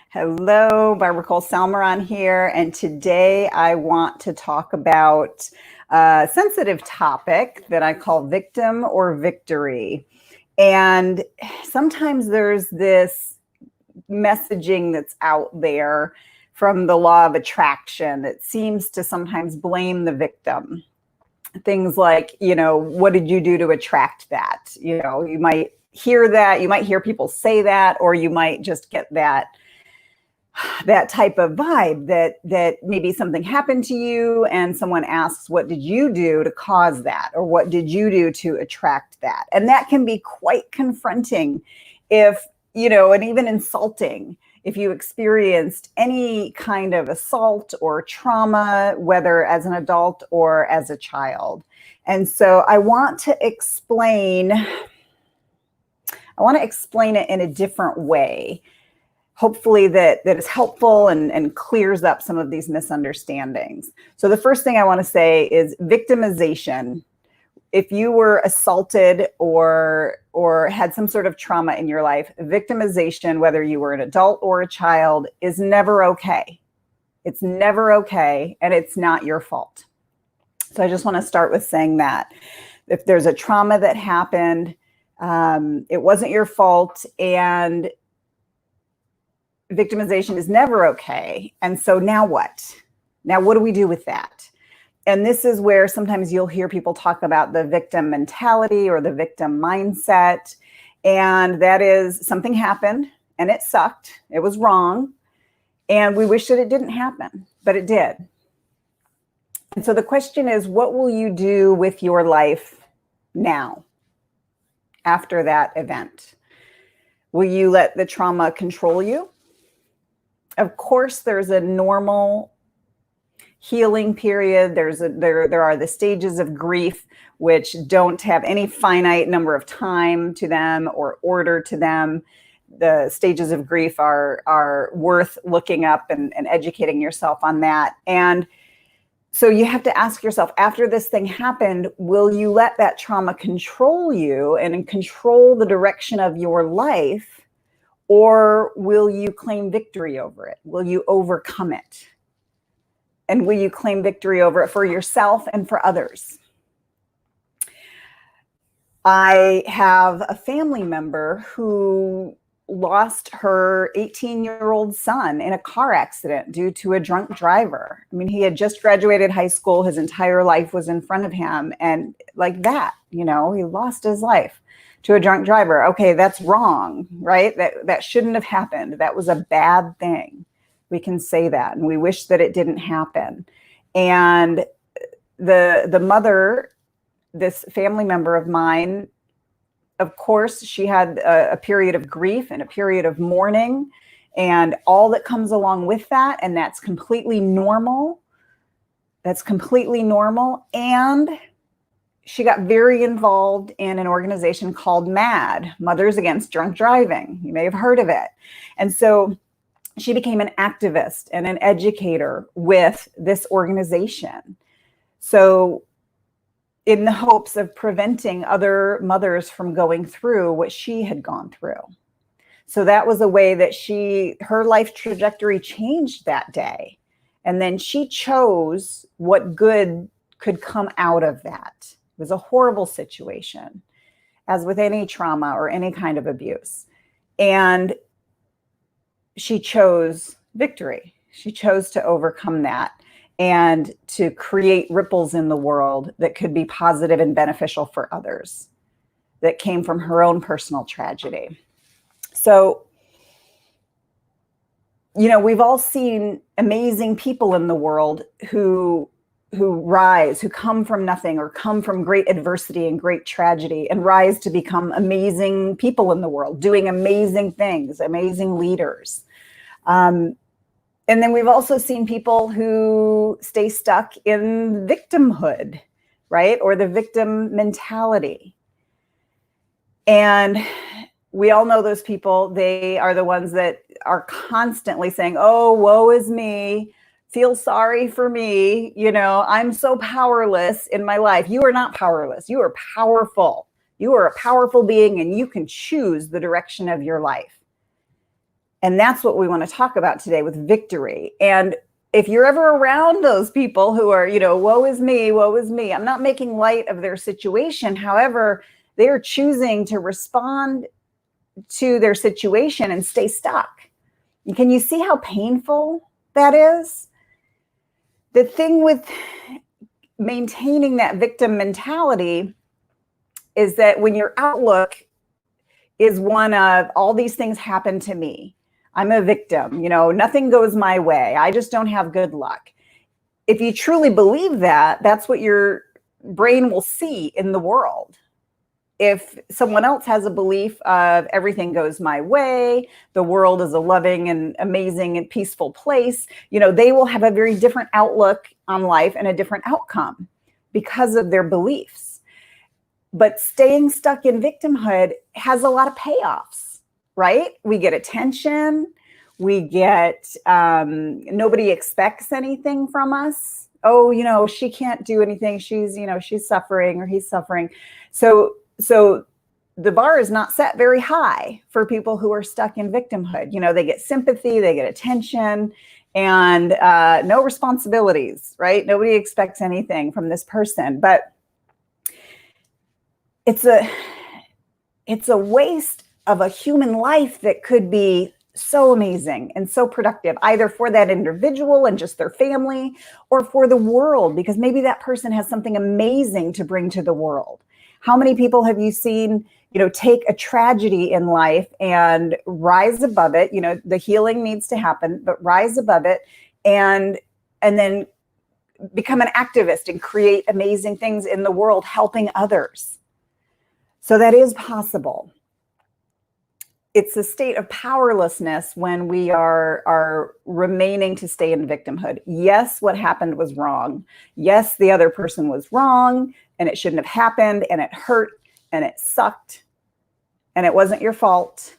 Hello, Barbara Cole Salmeron here, and today I want to talk about a sensitive topic that I call victim or victory. And sometimes there's this messaging that's out there from the law of attraction that seems to sometimes blame the victim. Things like, what did you do to attract that? You might hear that, you might hear people say that, or you might just get that type of vibe that maybe something happened to you and someone asks, what did you do to cause that? Or what did you do to attract that? And that can be quite confronting if, and even insulting if you experienced any kind of assault or trauma, whether as an adult or as a child. And so I want to explain it in a different way. Hopefully that is helpful and clears up some of these misunderstandings. So the first thing I want to say is victimization. If you were assaulted or had some sort of trauma in your life, victimization, whether you were an adult or a child, is never okay. It's never okay, and it's not your fault. So I just want to start with saying that. If there's a trauma that happened, it wasn't your fault, and victimization is never okay. And so now what? Now, what do we do with that? And this is where sometimes you'll hear people talk about the victim mentality or the victim mindset. And that is something happened and it sucked. It was wrong. And we wish that it didn't happen, but it did. And so the question is, what will you do with your life now after that event? Will you let the trauma control you? Of course, there's a normal healing period. There are the stages of grief, which don't have any finite number of time to them or order to them. The stages of grief are worth looking up and educating yourself on that. And so you have to ask yourself, after this thing happened, will you let that trauma control you and control the direction of your life? Or will you claim victory over it? Will you overcome it? And will you claim victory over it for yourself and for others? I have a family member who lost her 18-year-old son in a car accident due to a drunk driver. I mean, he had just graduated high school. His entire life was in front of him. And like that, he lost his life to a drunk driver. Okay, that's wrong, right? That shouldn't have happened. That was a bad thing. We can say that, and we wish that it didn't happen. And the mother, this family member of mine, of course, she had a period of grief and a period of mourning and all that comes along with that. And that's completely normal. That's completely normal. And she got very involved in an organization called MAD, Mothers Against Drunk Driving. You may have heard of it. And so she became an activist and an educator with this organization. So in the hopes of preventing other mothers from going through what she had gone through. So that was a way that her life trajectory changed that day. And then she chose what good could come out of that. It was a horrible situation, as with any trauma or any kind of abuse. And she chose victory. She chose to overcome that and to create ripples in the world that could be positive and beneficial for others, that came from her own personal tragedy. So, we've all seen amazing people in the world who rise, who come from nothing or come from great adversity and great tragedy and rise to become amazing people in the world, doing amazing things, amazing leaders. And then we've also seen people who stay stuck in victimhood, right? Or the victim mentality. And we all know those people. They are the ones that are constantly saying, oh, woe is me. Feel sorry for me. I'm so powerless in my life. You are not powerless. You are powerful. You are a powerful being and you can choose the direction of your life. And that's what we want to talk about today with victory. And if you're ever around those people who are, woe is me, woe is me, I'm not making light of their situation. However, they are choosing to respond to their situation and stay stuck. Can you see how painful that is? The thing with maintaining that victim mentality is that when your outlook is one of all these things happen to me, I'm a victim, nothing goes my way, I just don't have good luck. If you truly believe that, that's what your brain will see in the world. If someone else has a belief of everything goes my way, the world is a loving and amazing and peaceful place, they will have a very different outlook on life and a different outcome because of their beliefs. But staying stuck in victimhood has a lot of payoffs, right? We get attention. We get, nobody expects anything from us. Oh, she can't do anything. She's suffering, or he's suffering. So the bar is not set very high for people who are stuck in victimhood. They get sympathy, they get attention, and no responsibilities, right? Nobody expects anything from this person. But it's a waste of a human life that could be so amazing and so productive, either for that individual and just their family, or for the world, because maybe that person has something amazing to bring to the world. How many people have you seen, take a tragedy in life and rise above it? The healing needs to happen, but rise above it and then become an activist and create amazing things in the world, helping others. So that is possible. It's a state of powerlessness when we are remaining to stay in victimhood. Yes, what happened was wrong. Yes, the other person was wrong and it shouldn't have happened and it hurt and it sucked and it wasn't your fault.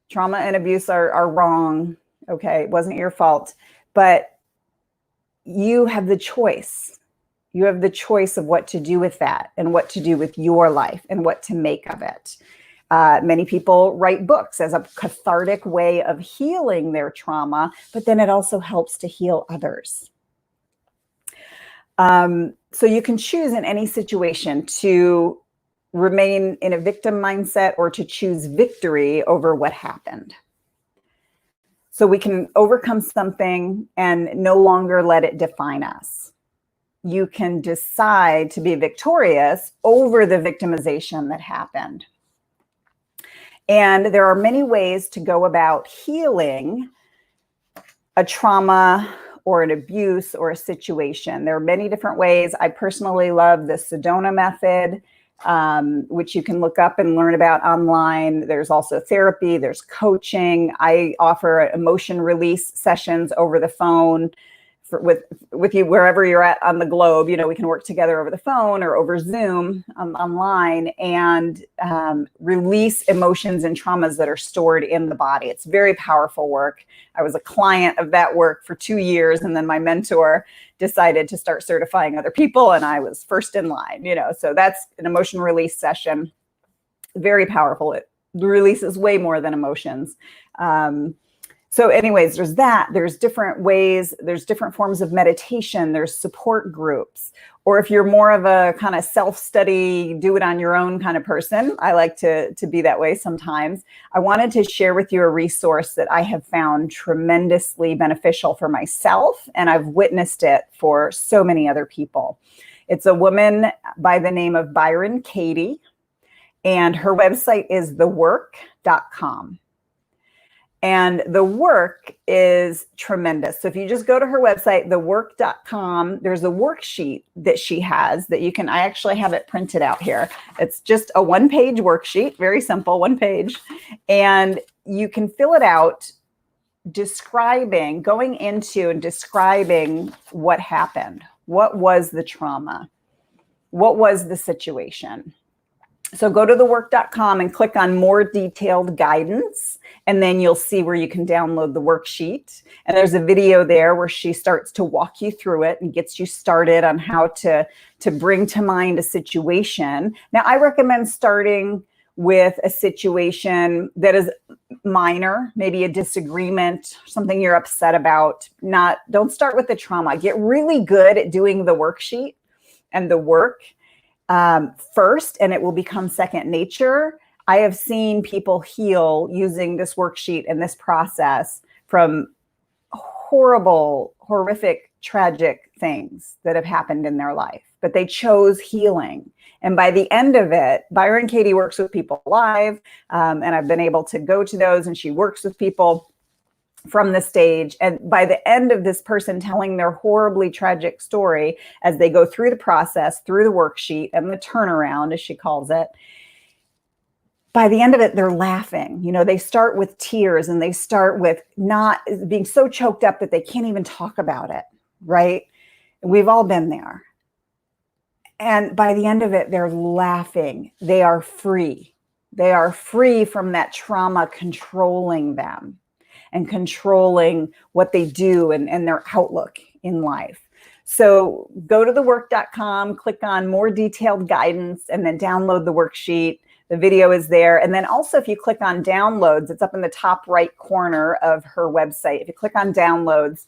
Trauma and abuse are wrong. Okay, it wasn't your fault. But you have the choice. You have the choice of what to do with that and what to do with your life and what to make of it. Many people write books as a cathartic way of healing their trauma, but then it also helps to heal others. So you can choose in any situation to remain in a victim mindset or to choose victory over what happened. So we can overcome something and no longer let it define us. You can decide to be victorious over the victimization that happened. And there are many ways to go about healing a trauma or an abuse or a situation. There are many different ways. I personally love the Sedona method, which you can look up and learn about online. There's also therapy, there's coaching. I offer emotion release sessions over the phone with you wherever you're at on the globe. We can work together over the phone or over Zoom online and release emotions and traumas that are stored in the body. It's very powerful work. I was a client of that work for 2 years, and then my mentor decided to start certifying other people, and I was first in line. So that's an emotion release session. Very powerful. It releases way more than emotions. So anyways, there's that. There's different ways. There's different forms of meditation. There's support groups. Or if you're more of a kind of self-study, do it on your own kind of person, I like to be that way sometimes. I wanted to share with you a resource that I have found tremendously beneficial for myself, and I've witnessed it for so many other people. It's a woman by the name of Byron Katie, and her website is thework.com. And the work is tremendous. So if you just go to her website, thework.com, there's a worksheet that she has that you can, I actually have it printed out here. It's just a one-page worksheet, very simple, one page. And you can fill it out going into and describing what happened. What was the trauma? What was the situation? So go to thework.com and click on more detailed guidance, and then you'll see where you can download the worksheet. And there's a video there where she starts to walk you through it and gets you started on how to bring to mind a situation. Now, I recommend starting with a situation that is minor, maybe a disagreement, something you're upset about. Don't start with the trauma. Get really good at doing the worksheet and the work first, and it will become second nature. I have seen people heal using this worksheet and this process from horrible, horrific, tragic things that have happened in their life, but they chose healing. And by the end of it, Byron Katie works with people live, and I've been able to go to those, and she works with people from the stage. And by the end of this person telling their horribly tragic story, as they go through the process, through the worksheet and the turnaround, as she calls it, by the end of it, they're laughing. You know, they start with tears, and they start with not being so choked up that they can't even talk about it, right? We've all been there. And by the end of it, they're laughing. They are free. They are free from that trauma controlling them and controlling what they do and their outlook in life. So go to thework.com, click on more detailed guidance, and then download the worksheet. The video is there. And then also, if you click on downloads, it's up in the top right corner of her website. If you click on downloads,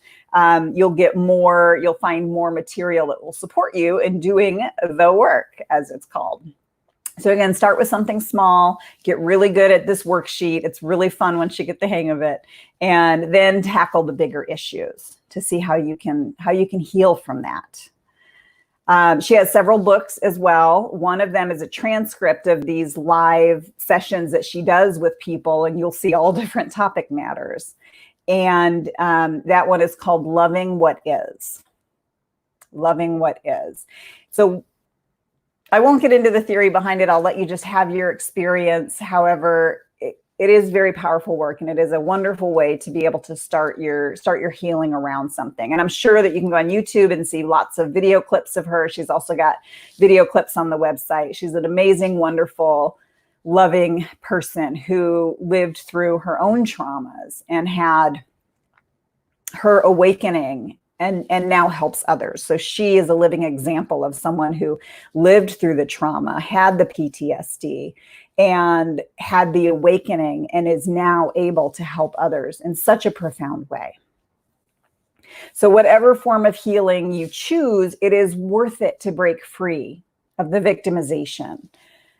you'll find more material that will support you in doing the work, as it's called. So again, start with something small, get really good at this worksheet. It's really fun once you get the hang of it, and then tackle the bigger issues to see how you can heal from that. She has several books as well. One of them is a transcript of these live sessions that she does with people, and you'll see all different topic matters. And that one is called Loving What Is. Loving What Is. So I won't get into the theory behind it. I'll let you just have your experience. However, it is very powerful work, and it is a wonderful way to be able to start your healing around something. And I'm sure that you can go on YouTube and see lots of video clips of her. She's also got video clips on the website. She's an amazing, wonderful, loving person who lived through her own traumas and had her awakening and now helps others. So she is a living example of someone who lived through the trauma, had the PTSD, and had the awakening, and is now able to help others in such a profound way. So whatever form of healing you choose, it is worth it to break free of the victimization.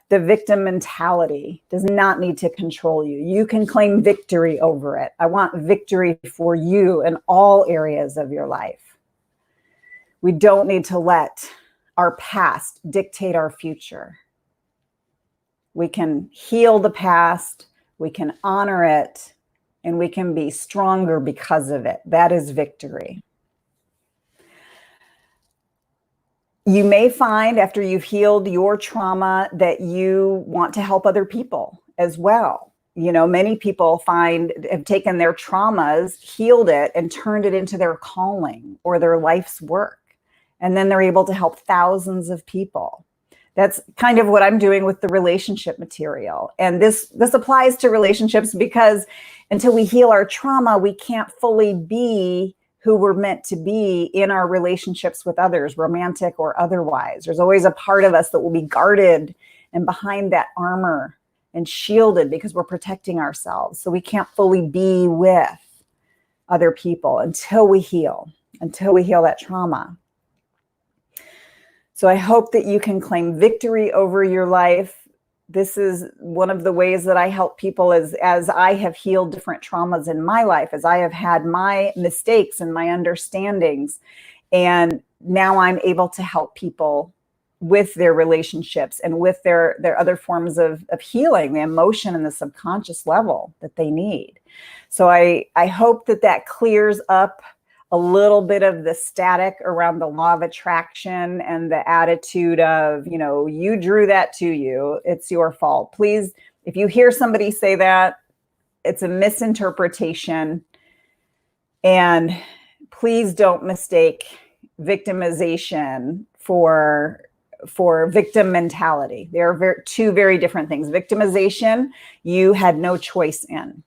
The victim mentality does not need to control you. You can claim victory over it. I want victory for you in all areas of your life. We don't need to let our past dictate our future. We can heal the past, we can honor it, and we can be stronger because of it. That is victory. You may find after you've healed your trauma that you want to help other people as well. You know, many people have taken their traumas, healed it, and turned it into their calling or their life's work. And then they're able to help thousands of people. That's kind of what I'm doing with the relationship material. And this applies to relationships because until we heal our trauma, we can't fully be who we're meant to be in our relationships with others, romantic or otherwise. There's always a part of us that will be guarded and behind that armor and shielded because we're protecting ourselves. So we can't fully be with other people until we heal that trauma. So I hope that you can claim victory over your life. This is one of the ways that I help people as I have healed different traumas in my life, as I have had my mistakes and my understandings. And now I'm able to help people with their relationships and with their other forms of healing, the emotion and the subconscious level that they need. So I hope that clears up a little bit of the static around the law of attraction and the attitude of, you know, you drew that to you, it's your fault. Please, if you hear somebody say that, it's a misinterpretation. And please don't mistake victimization for victim mentality. They are two very different things. Victimization, you had no choice in.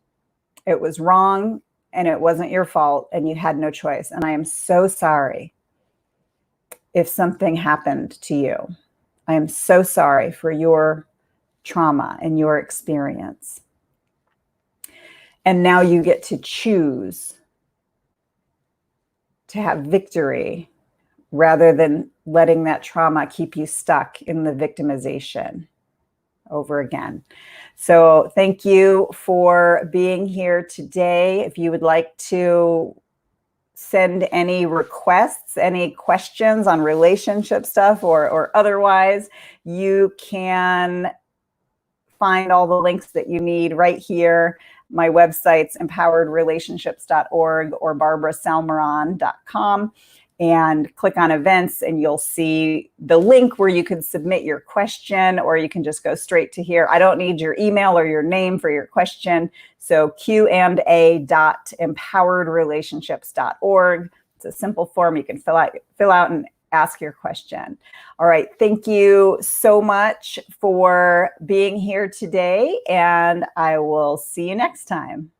It was wrong. And it wasn't your fault, and you had no choice. And I am so sorry if something happened to you. I am so sorry for your trauma and your experience. And now you get to choose to have victory rather than letting that trauma keep you stuck in the victimization over again. So thank you for being here today. If you would like to send any requests, any questions on relationship stuff or otherwise, you can find all the links that you need right here. My website's empoweredrelationships.org or barbarasalmeron.com, and click on events and you'll see the link where you can submit your question, or you can just go straight to here. I don't need your email or your name for your question. So qa.empoweredrelationships.org. It's a simple form you can fill out and ask your question. All right. Thank you so much for being here today, and I will see you next time.